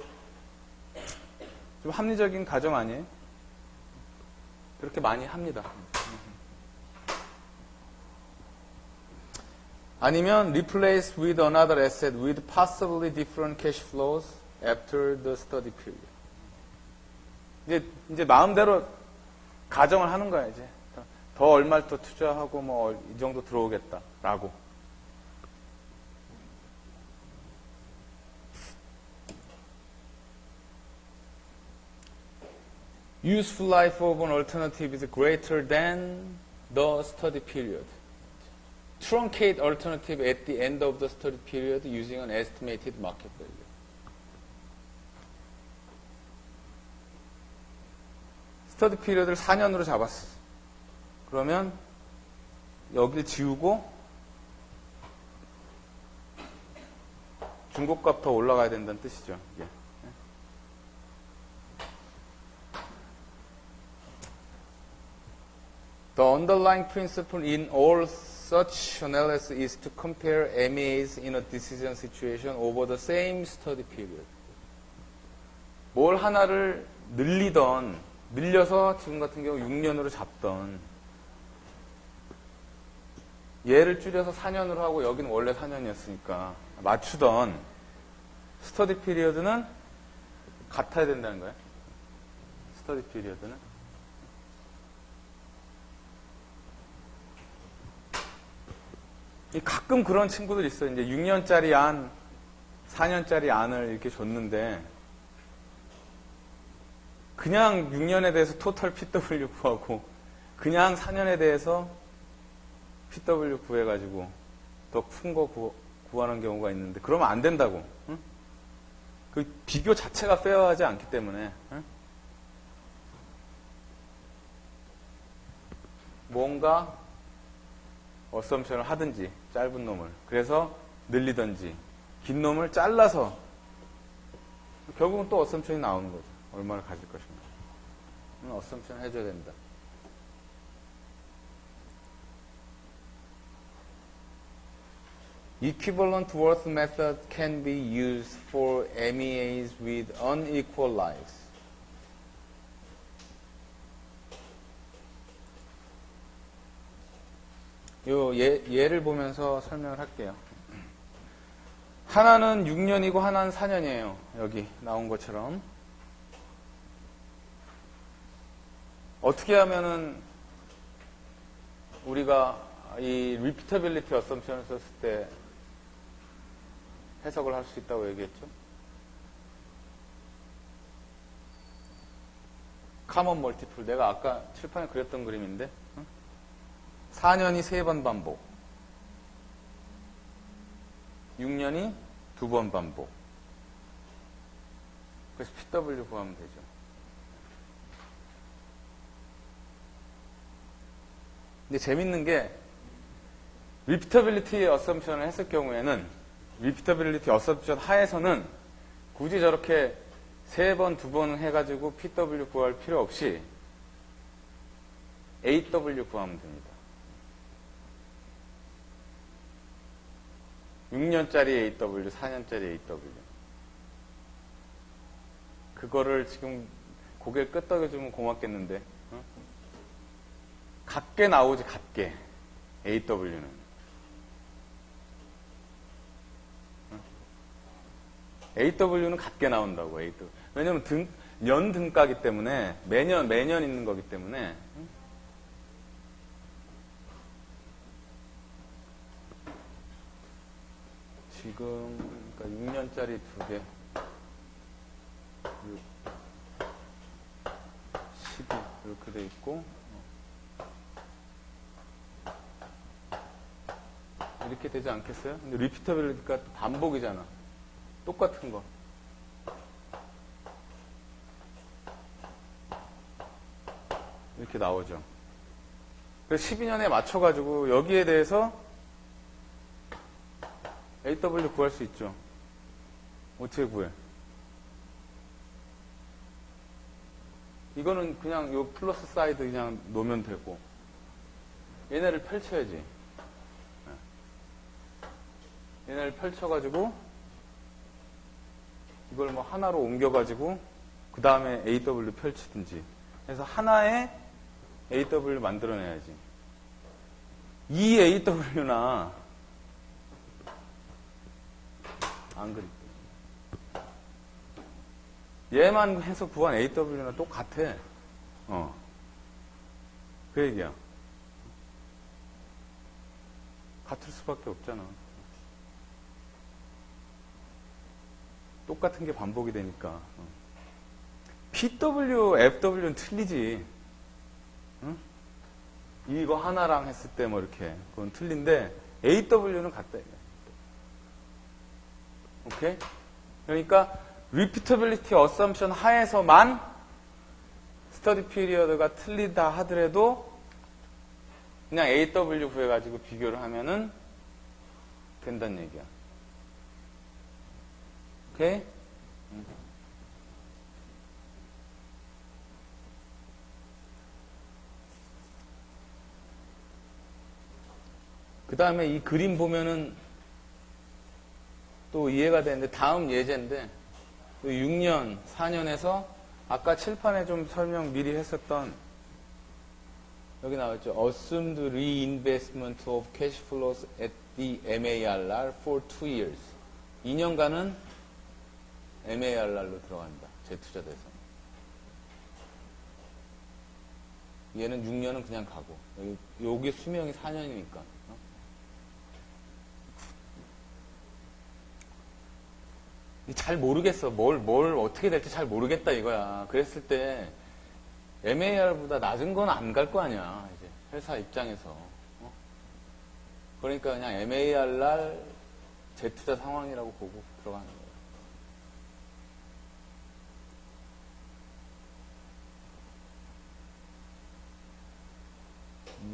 좀 합리적인 가정 아니에요? 그렇게 많이 합니다. 아니면 replace with another asset with possibly different cash flows after the study period. 이제 마음대로 가정을 하는 거야, 이제. 더 얼마를 더 투자하고 뭐 이 정도 들어오겠다라고. Useful life of an alternative is greater than the study period. Truncate alternative at the end of the study period using an estimated market value. 스터디 피리어드를 4년으로 잡았어. 그러면 여기를 지우고 중고값 더 올라가야 된다는 뜻이죠. 이게. The underlying principle in all such analysis is to compare MEAs in a decision situation over the same study period. 뭘 하나를 늘려서 지금 같은 경우 6년으로 잡던, 얘를 줄여서 4년으로 하고 여기는 원래 4년이었으니까 맞추던 스터디 피리어드는 같아야 된다는 거예요. 스터디 피리어드는. 가끔 그런 친구들 있어요. 이제 6년짜리 안, 4년짜리 안을 이렇게 줬는데 그냥 6년에 대해서 토탈 PW 구하고 그냥 4년에 대해서 PW 구해가지고 더 큰 거 구하는 경우가 있는데 그러면 안 된다고. 응? 그 비교 자체가 페어하지 않기 때문에. 응? 뭔가 어썸션을 하든지 짧은 놈을, 그래서 늘리든지 긴 놈을 잘라서 결국은 또 어썸션이 나오는 거죠. 얼마나 가질 것인가. 어썸션 해줘야 됩니다. Equivalent worth method can be used for MEAs with unequal lives. 예를 보면서 설명을 할게요. 하나는 6년이고 하나는 4년이에요. 여기 나온 것처럼. 어떻게 하면은 우리가 이 repeatability assumption을 썼을 때 해석을 할 수 있다고 얘기했죠? common multiple. 내가 아까 칠판에 그렸던 그림인데 4년이 3번 반복, 6년이 2번 반복. 그래서 PW 구하면 되죠. 근데 재밌는 게 repeatability assumption을 했을 경우에는 repeatability assumption 하에서는 굳이 저렇게 3번, 2번 해가지고 PW 구할 필요 없이 AW 구하면 됩니다. 6년짜리 AW, 4년짜리 AW. 그거를 지금 고개를 끄덕여주면 고맙겠는데, 어? 같게 나오지, 같게. AW는. AW는 같게 나온다고, AW. 왜냐면 년 등가기 때문에, 매년 있는 거기 때문에, 지금, 그러니까 6년짜리 2개, 6, 12, 이렇게 돼 있고, 이렇게 되지 않겠어요? 근데 리피터빌리티가 반복이잖아. 똑같은 거. 이렇게 나오죠. 그래서 12년에 맞춰가지고 여기에 대해서 AW 구할 수 있죠. 어떻게 구해? 이거는 그냥 요 플러스 사이드 그냥 놓으면 되고, 얘네를 펼쳐야지. 얘네를 펼쳐가지고 이걸 뭐 하나로 옮겨가지고 그 다음에 AW 펼치든지 해서 하나의 AW 만들어내야지. 이 AW나 안 그리. 얘만 해서 구한 AW나 똑같아. 그 얘기야. 같을 수밖에 없잖아. 똑같은 게 반복이 되니까. PW, FW는 틀리지. 응? 이거 하나랑 했을 때 뭐 이렇게. 그건 틀린데, AW는 같다. 오케이? 그러니까, repeatability assumption 하에서만 스터디 피리어드가 틀리다 하더라도 그냥 AW 구해가지고 비교를 하면은 된다는 얘기야. 오케이? 그 다음에 이 그림 보면은 또 이해가 되는데, 다음 예제인데, 6년, 4년에서 아까 칠판에 좀 설명 미리 했었던, 여기 나왔죠. Assumed reinvestment of cash flows at the MARR for 2 years. 2년간은 MARR로 들어간다. 재투자돼서. 얘는 6년은 그냥 가고. 여기 수명이 4년이니까. 잘 모르겠어. 뭘 어떻게 될지 잘 모르겠다 이거야. 그랬을 때 MAR보다 낮은 건 안 갈 거 아니야. 이제 회사 입장에서. 그러니까 그냥 MARR 재투자 상황이라고 보고 들어가는 거예요.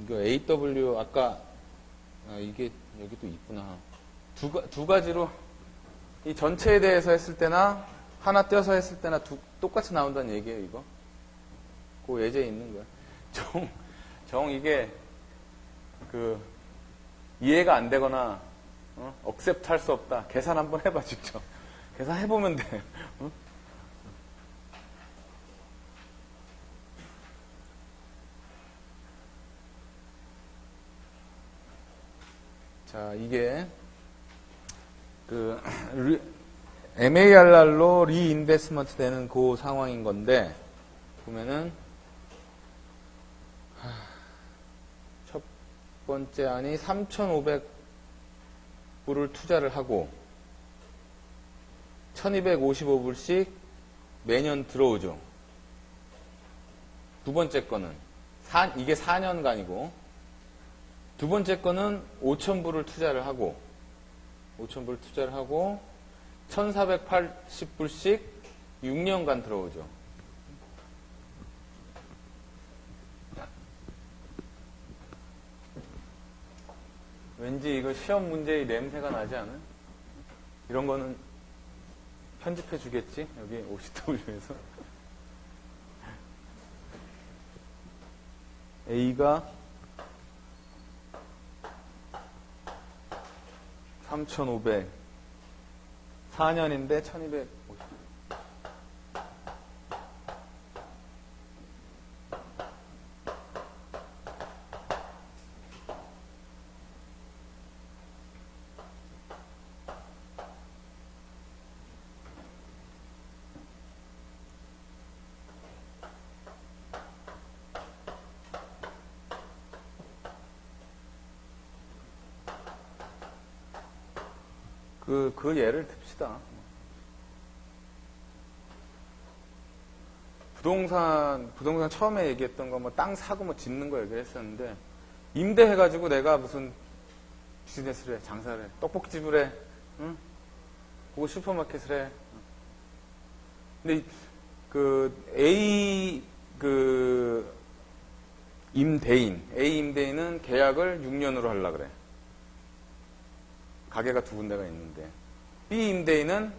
이거 AW 아까 이게 여기도 있구나. 두 가지로 이 전체에 대해서 했을 때나 하나 떼어서 했을 때나 똑같이 나온다는 얘기예요, 이거. 그 예제에 있는 거야. 이게 이해가 안 되거나 억셉트 할 수 없다. 계산 한번 해봐, 직접. 계산해보면 돼. 자, 이게 MARR로 리인베스먼트 되는 그 상황인 건데, 보면은, 첫 번째 안이 3,500불을 투자를 하고, 1,255불씩 매년 들어오죠. 두 번째 거는, 이게 4년간이고, 두 번째 거는 5,000불을 투자를 하고, 1,480불씩 6년간 들어오죠. 왠지 이거 시험 문제의 냄새가 나지 않아? 이런 거는 편집해 주겠지? 여기 OCW에서. A가 3,500 4년인데 1,250 그 예를 듭시다. 부동산 처음에 얘기했던 거, 땅 사고 짓는 거 얘기했었는데, 임대해가지고 내가 무슨 비즈니스를 해, 장사를 해, 떡볶이집을 해, 응? 그거 슈퍼마켓을 해. 근데 A 임대인은 계약을 6년으로 하려고 그래. 가게가 두 군데가 있는데, B 임대인은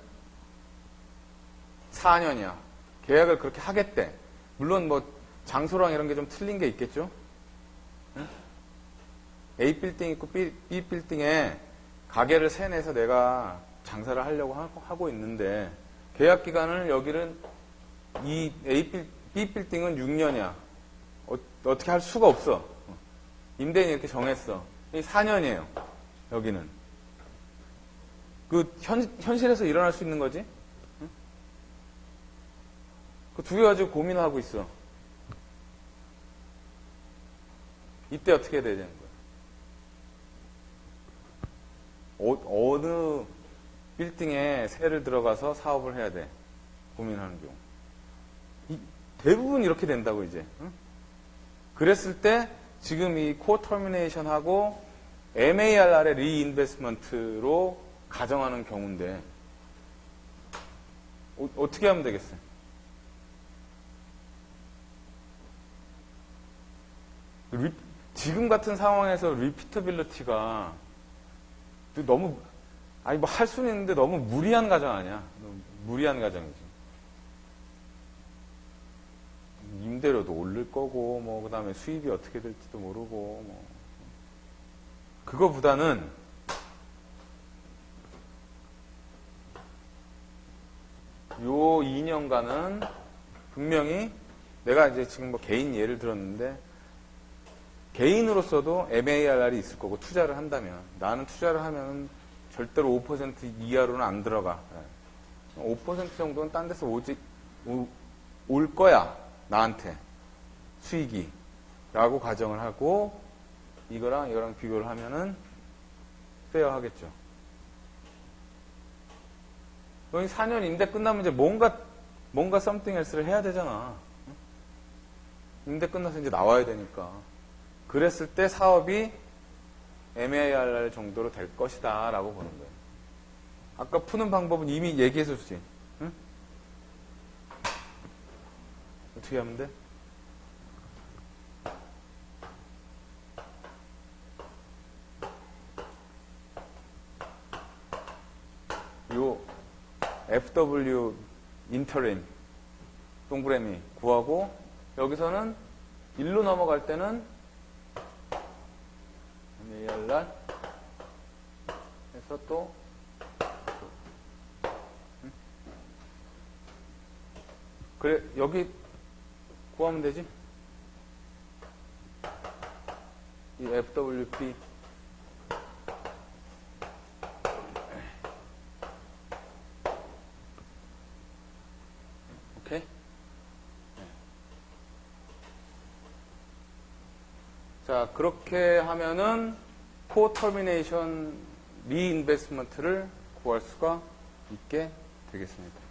4년이야. 계약을 그렇게 하겠대. 물론 장소랑 이런 게 좀 틀린 게 있겠죠? 응? A 빌딩 있고 B 빌딩에 가게를 세내서 내가 장사를 하려고 하고 있는데, 계약 기간을 여기는 B 빌딩은 6년이야. 어떻게 할 수가 없어. 임대인이 이렇게 정했어. 이 4년이에요. 여기는. 현실에서 일어날 수 있는 거지? 응? 그 두 개 가지고 고민을 하고 있어. 이때 어떻게 해야 되는 거야? 어느 빌딩에 세를 들어가서 사업을 해야 돼? 고민하는 경우. 대부분 이렇게 된다고, 이제. 응? 그랬을 때, 지금 이 코어 터미네이션하고 MARR의 리인베스먼트로 가정하는 경우인데, 어떻게 하면 되겠어요? 지금 같은 상황에서 리피터빌리티가 너무, 할 수는 있는데 너무 무리한 가정 아니야? 너무 무리한 가정이지. 임대료도 오를 거고, 뭐, 그 다음에 수입이 어떻게 될지도 모르고, 뭐. 그거보다는 요 2년간은 분명히 내가 이제 지금 뭐 개인 예를 들었는데, 개인으로서도 MARR이 있을 거고, 투자를 한다면. 나는 투자를 하면 절대로 5% 이하로는 안 들어가. 5% 정도는 딴 데서 올 거야. 나한테. 수익이. 라고 가정을 하고, 이거랑 비교를 하면은, 페어 하겠죠. 여기 4년 임대 끝나면 이제 뭔가 something else를 해야 되잖아. 임대 끝나서 이제 나와야 되니까. 그랬을 때 사업이 MARR 정도로 될 것이다. 라고 보는 거예요. 아까 푸는 방법은 이미 얘기했었지. 응? 어떻게 하면 돼? 요 FW 인터림 동그라미 구하고 여기서는 1로 넘어갈 때는 MARR 해서 또 그래 여기 구하면 되지. 이 FWP 오케이. 자 그렇게 하면은 포터미네이션 리인베스트먼트를 구할 수가 있게 되겠습니다.